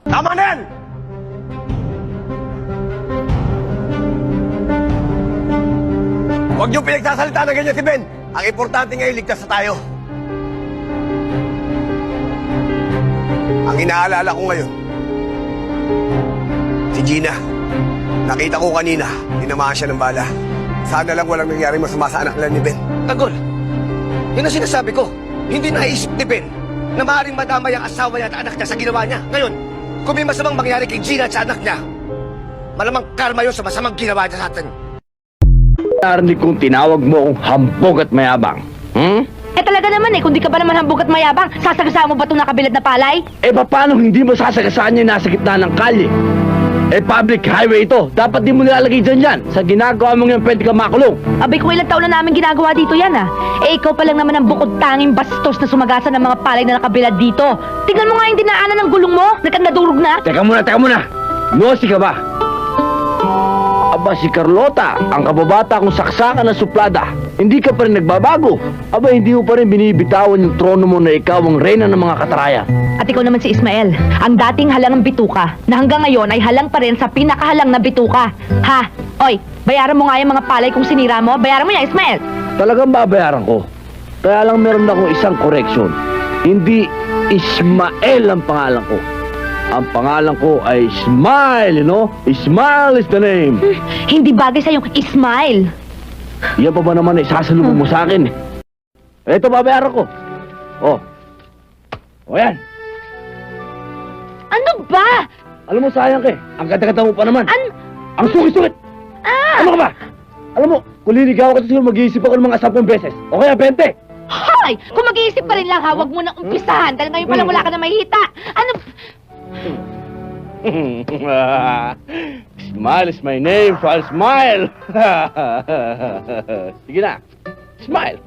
Tama na yan! Huwag niyong pinagsasalita na ganyan si Ben. Ang importante ngayon, ligtas na tayo. Ang inaalala ko ngayon, si Gina. Nakita ko kanina, tinamaan siya ng bala. Sana lang walang nangyari masama sa anak nila ni Ben. Tagol, yun ang sinasabi ko. Hindi naisip ni Ben na maaaring madamay ang asawa niya at anak niya sa ginawa niya. Ngayon, kung may masamang mangyari kay Gina at sa anak niya, malamang karma yun sa masamang ginawa niya sa atin. Narinig kong tinawag mo akong hambog at mayabang. Eh talaga naman kung di ka ba naman hambog at mayabang, sasagasaan mo ba itong nakabilad na palay? Eh paano hindi mo sasagasaan yung nasa gitna ng kalye? Eh public highway ito, dapat di mo nilalagay dyan yan. Sa ginagawa mong yan, pwede ka makulong. Abay kung ilang taon na namin ginagawa dito yan Eh ikaw pa lang naman ang bukod tanging bastos na sumagasa ng mga palay na nakabilad dito. Tingnan mo nga yung dinaanan ng gulong mo, nakandadurog na. Teka muna. Nosi ka ba? Aba si Carlota, ang kababata kong saksakan ng suplada. Hindi ka pa rin nagbabago. Aba hindi mo pa rin binibitawan yung trono mo na ikaw ang reyna ng mga kataraya. At ikaw naman si Ismael, ang dating halang ng bituka, na hanggang ngayon ay halang pa rin sa pinakahalang na bituka. Ha? Oy, bayaran mo nga yung mga palay kung sinira mo. Bayaran mo yan, Ismael. Talagang babayaran ko. Kaya lang meron akong isang correction. Hindi Ismael ang pangalan ko. Ang pangalan ko ay Smile, you know? Smile is the name. Hindi bagay sa yung Ismael. Yan pa ba naman isasalubong mo sa akin? Ito, babayaran ko. Oh. O yan. Ano ba? Alam mo, sayang ka eh. Ang ganda-ganda mo pa naman. Ang sungit-sungit. Ano ka ba? Alam mo, kung liligaw ka siguro mag-iisip ako ng mga 10 beses. O kaya 20. Hoy! Kung mag-iisip pa rin lang ha, huwag mo nang umpisahan dahil ngayon pa lang wala ka na mahita. Ano? Smile is my name, so I'll smile. Sige na. Smile.